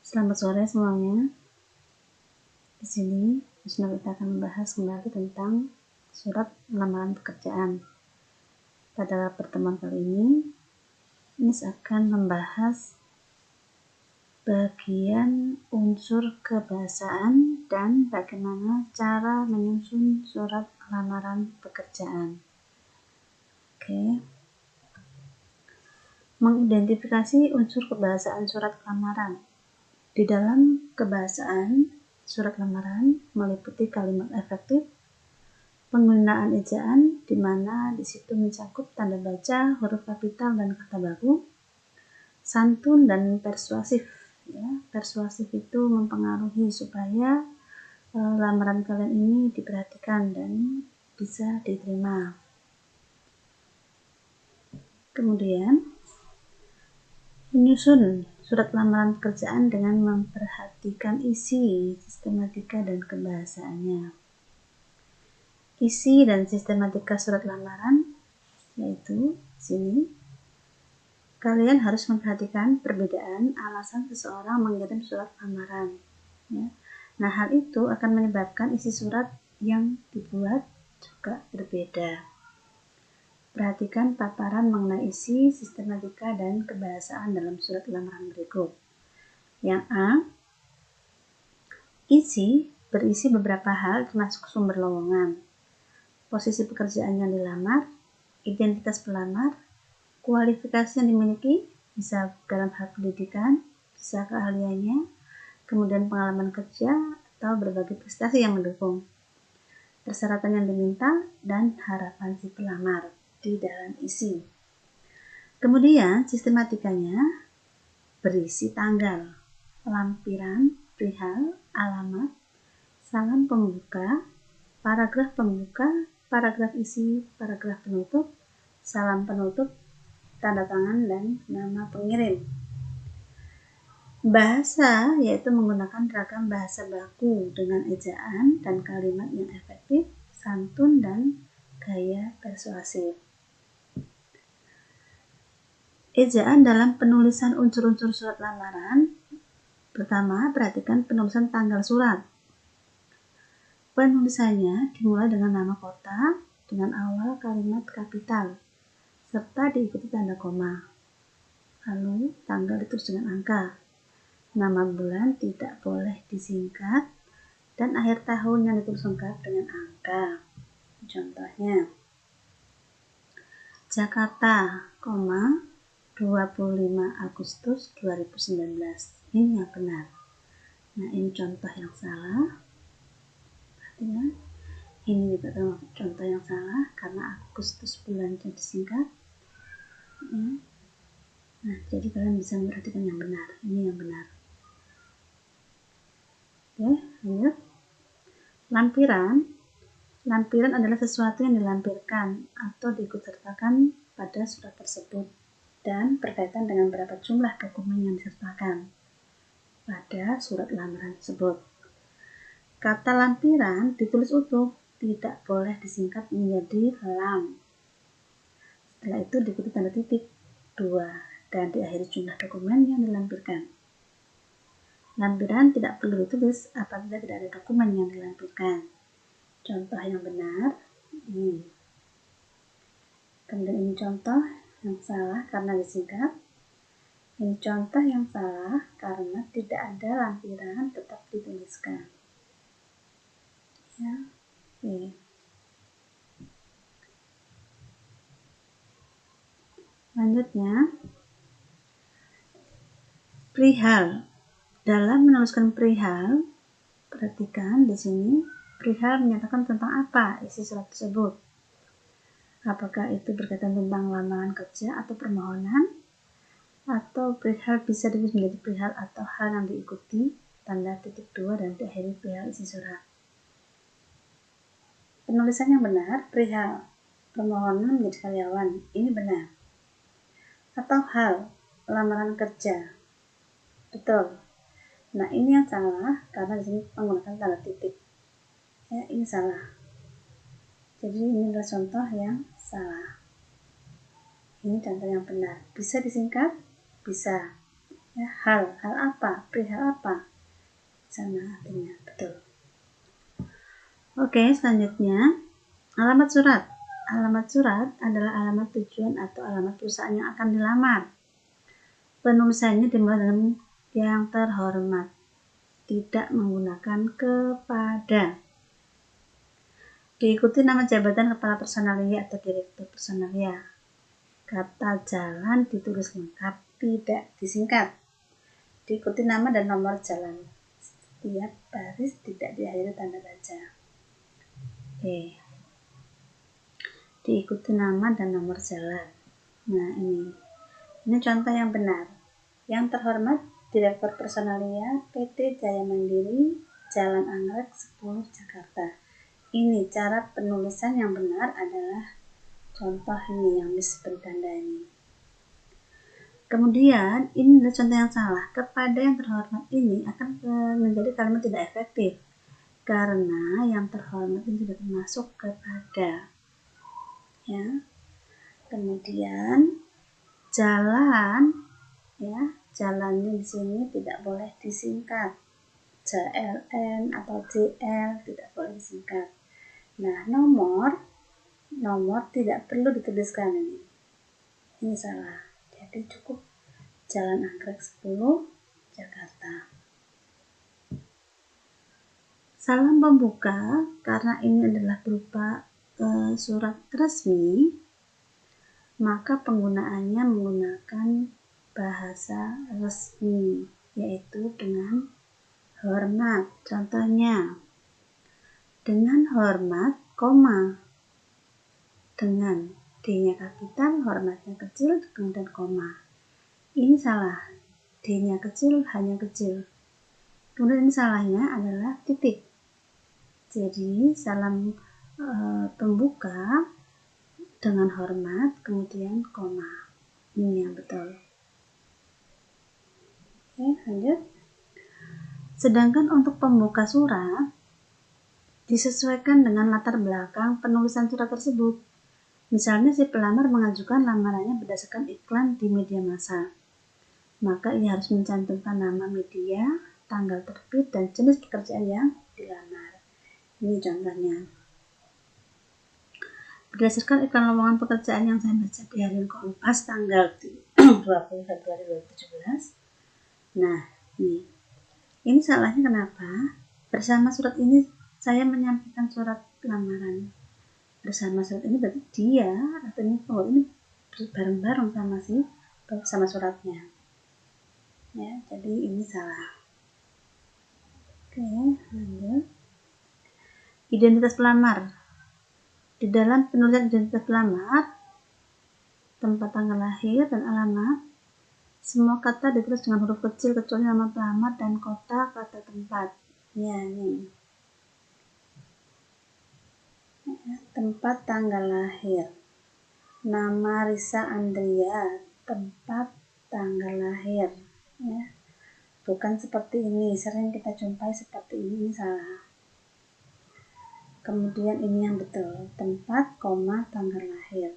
Selamat sore semuanya. Di sini kita akan membahas kembali tentang surat lamaran pekerjaan. Pada pertemuan kali ini, Miss akan membahas bagian unsur kebahasaan dan bagaimana cara menyusun surat lamaran pekerjaan. Oke. Mengidentifikasi unsur kebahasaan surat lamaran. Di dalam kebahasaan, surat lamaran meliputi kalimat efektif, penggunaan ejaan di mana di situ mencakup tanda baca, huruf kapital dan kata baku, santun dan persuasif. Ya, persuasif itu mempengaruhi supaya lamaran kalian ini diperhatikan dan bisa diterima. Kemudian menyusun surat lamaran pekerjaan dengan memperhatikan isi, sistematika, dan kebahasaannya. Isi dan sistematika surat lamaran yaitu di sini kalian harus memperhatikan perbedaan alasan seseorang mengirim surat lamaran. Ya. Nah, hal itu akan menyebabkan isi surat yang dibuat juga berbeda. Perhatikan paparan mengenai isi, sistematika, dan kebahasaan dalam surat lamaran berikut. Yang A, isi berisi beberapa hal termasuk sumber lowongan, posisi pekerjaan yang dilamar, identitas pelamar, kualifikasi yang dimiliki, bisa dalam hal pendidikan, bisa keahliannya, kemudian pengalaman kerja, atau berbagai prestasi yang mendukung, persyaratan yang diminta, dan harapan si pelamar di dalam isi. Kemudian sistematikanya berisi tanggal, lampiran, perihal, alamat, salam pembuka, paragraf pembuka, paragraf isi, paragraf penutup, salam penutup, tanda tangan, dan nama pengirim. Bahasa yaitu menggunakan ragam bahasa baku dengan ejaan dan kalimat yang efektif, santun, dan gaya persuasif. Ejaan dalam penulisan unsur-unsur surat lamaran. Pertama, perhatikan penulisan tanggal surat. Penulisannya dimulai dengan nama kota dengan awal kalimat kapital serta diikuti tanda koma. Lalu tanggal ditulis dengan angka. Nama bulan tidak boleh disingkat dan akhir tahun yang ditulis lengkap dengan angka. Contohnya, Jakarta, 25 Agustus 2019. Ini yang benar. Nah, ini contoh yang salah. Perhatikan. Ini juga contoh yang salah karena Agustus bulannya disingkat. Ya. Nah, jadi kalian bisa memperhatikan yang benar. Ini yang benar. Oke, lanjut. Lampiran adalah sesuatu yang dilampirkan atau diikutsertakan pada surat tersebut dan berkaitan dengan berapa jumlah dokumen yang disertakan pada surat lamaran tersebut. Kata lampiran ditulis utuh, tidak boleh disingkat menjadi lam. Setelah itu diikuti tanda titik 2 dan diakhiri jumlah dokumen yang dilampirkan. Lampiran tidak perlu ditulis apabila tidak ada dokumen yang dilampirkan. Contoh yang benar ini. Kemudian ini contoh yang salah karena disingkat. Ini contoh yang salah karena tidak ada lampiran tetap dituliskan. Ya, oke. Selanjutnya, perihal. Dalam menuliskan perihal, perhatikan di sini perihal menyatakan tentang apa isi surat tersebut. Apakah itu berkaitan tentang lamaran kerja atau permohonan, atau perihal bisa ditulis menjadi perihal atau hal yang diikuti tanda titik 2 dan diakhiri perihal isi surat. Penulisan yang benar, perihal permohonan menjadi karyawan, ini benar. Atau hal lamaran kerja, betul. Nah, ini yang salah karena di sini menggunakan tanda titik. Ya, ini salah. Jadi ini adalah contoh yang salah. Ini contoh yang benar. Bisa disingkat? Bisa. Ya, hal apa, perihal apa, sama artinya, betul. Oke, selanjutnya alamat surat. Alamat surat adalah alamat tujuan atau alamat perusahaan yang akan dilamar. Penulisannya dimulai dengan yang terhormat, tidak menggunakan kepada. Diikuti nama jabatan kepala personalia atau direktur personalia. Kata jalan ditulis lengkap, tidak disingkat. Diikuti nama dan nomor jalan. Setiap baris tidak diakhiri tanda baca. Oke. Diikuti nama dan nomor jalan. Nah, ini contoh yang benar. Yang terhormat, Direktur Personalia PT Jaya Mandiri, Jalan Anggrek 10, Jakarta. Ini cara penulisan yang benar adalah contoh ini yang bertanda ini. Kemudian ini adalah contoh yang salah. Kepada yang terhormat ini akan menjadi kalimat tidak efektif karena yang terhormat ini tidak termasuk kepada. Ya. Kemudian jalan, ya, jalannya di sini tidak boleh disingkat. JLN atau JL tidak boleh disingkat. Nah, nomor tidak perlu dituliskan ini. Ini salah. Jadi cukup Jalan Anggrek 10, Jakarta. Salam pembuka, karena ini adalah berupa surat resmi, maka penggunaannya menggunakan bahasa resmi, yaitu dengan hormat. Contohnya, dengan hormat, koma. Dengan D-nya kapital, hormatnya kecil, kemudian koma. Ini salah. D-nya kecil, hanya kecil. Kemudian ini salahnya adalah titik. Jadi, salam pembuka dengan hormat, kemudian koma. Ini yang betul. Oke, lanjut. Sedangkan untuk pembuka surat, disesuaikan dengan latar belakang penulisan surat tersebut. Misalnya si pelamar mengajukan lamarannya berdasarkan iklan di media massa. Maka ia harus mencantumkan nama media, tanggal terbit, dan jenis pekerjaan yang dilamar. Ini contohnya. Berdasarkan iklan lowongan pekerjaan yang saya baca di harian Kompas tanggal 20 Februari 2017. Nah, ini salahnya kenapa? Bersama surat ini saya menyampaikan surat lamaran. Bersama surat ini berarti dia atau ini bareng-bareng sama suratnya. Ya, jadi ini salah. Oke, lanjut. Identitas pelamar. Di dalam penulisan identitas pelamar, tempat tanggal lahir dan alamat, semua kata ditulis dengan huruf kecil kecuali nama pelamar dan kota kata tempat. Ya, ini. Tempat tanggal lahir. Nama Risa Andrea, tempat tanggal lahir. Ya. Bukan seperti ini, sering kita jumpai seperti ini salah. Kemudian ini yang betul, tempat, tanggal lahir.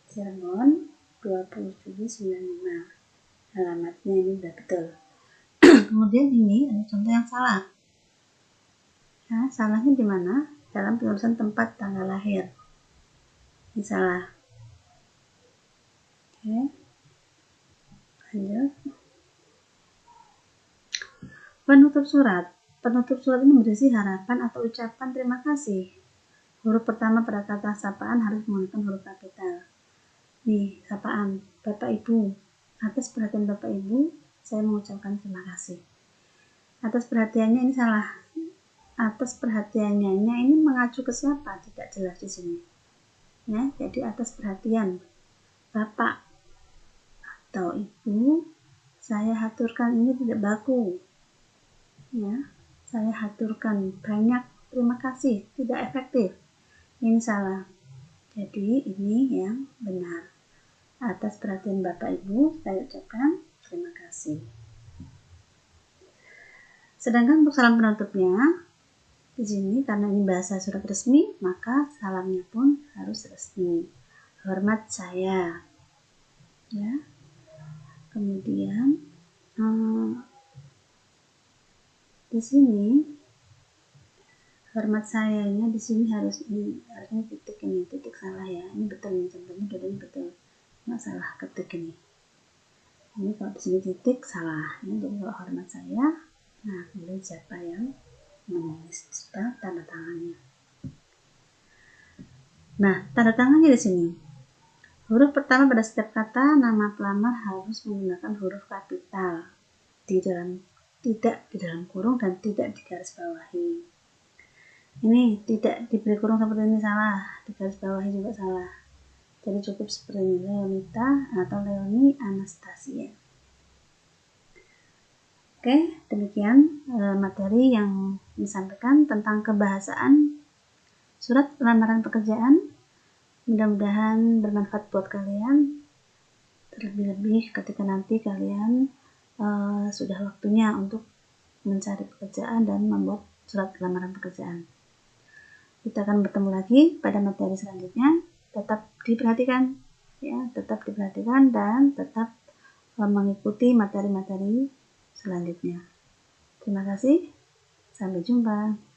Cirebon 27/95. Alamatnya ini sudah betul. Kemudian ini ada contoh yang salah. Nah, salahnya di mana? Dalam penulisan tempat tanggal lahir. Ini salah. Oke. Lanjut. Penutup surat. Penutup surat ini berisi harapan atau ucapan terima kasih. Huruf pertama pada kata sapaan harus menggunakan huruf kapital. Nih, sapaan. Bapak Ibu. Atas perhatian Bapak Ibu, saya mengucapkan terima kasih. Atas perhatiannya ini salah. Atas perhatiannya ini mengacu ke siapa? Tidak jelas di sini. Ya, jadi atas perhatian Bapak atau Ibu, saya haturkan ini tidak baku. Ya, saya haturkan banyak terima kasih, tidak efektif. Ini salah. Jadi ini yang benar. Atas perhatian Bapak Ibu, saya ucapkan terima kasih. Sedangkan untuk salam penutupnya, di sini karena ini bahasa surat resmi, maka salamnya pun harus resmi. Hormat saya. Ya. Kemudian di sini hormat sayanya di sini harusnya titik, ini titik salah ya, ini betul nih, contohnya ini betul, nggak salah ketik ini kalau di sini titik salah ya. Jadi kalau hormat saya, nah kemudian siapa yang menulis serta tanda tangannya. Nah, tanda tangannya di sini, huruf pertama pada setiap kata nama pelamar harus menggunakan huruf kapital, tidak di dalam kurung dan tidak digarisbawahi. Ini tidak diberi kurung seperti ini salah, digarisbawahi juga salah. Jadi cukup seperti ini, Leonita atau Leoni Anastasia. Oke, demikian materi yang disampaikan tentang kebahasaan surat lamaran pekerjaan. Mudah-mudahan bermanfaat buat kalian, terlebih-lebih ketika nanti kalian sudah waktunya untuk mencari pekerjaan dan membuat surat lamaran pekerjaan. Kita akan bertemu lagi pada materi selanjutnya. Tetap diperhatikan ya, tetap diperhatikan dan tetap mengikuti materi-materi selanjutnya. Terima kasih, sampai jumpa.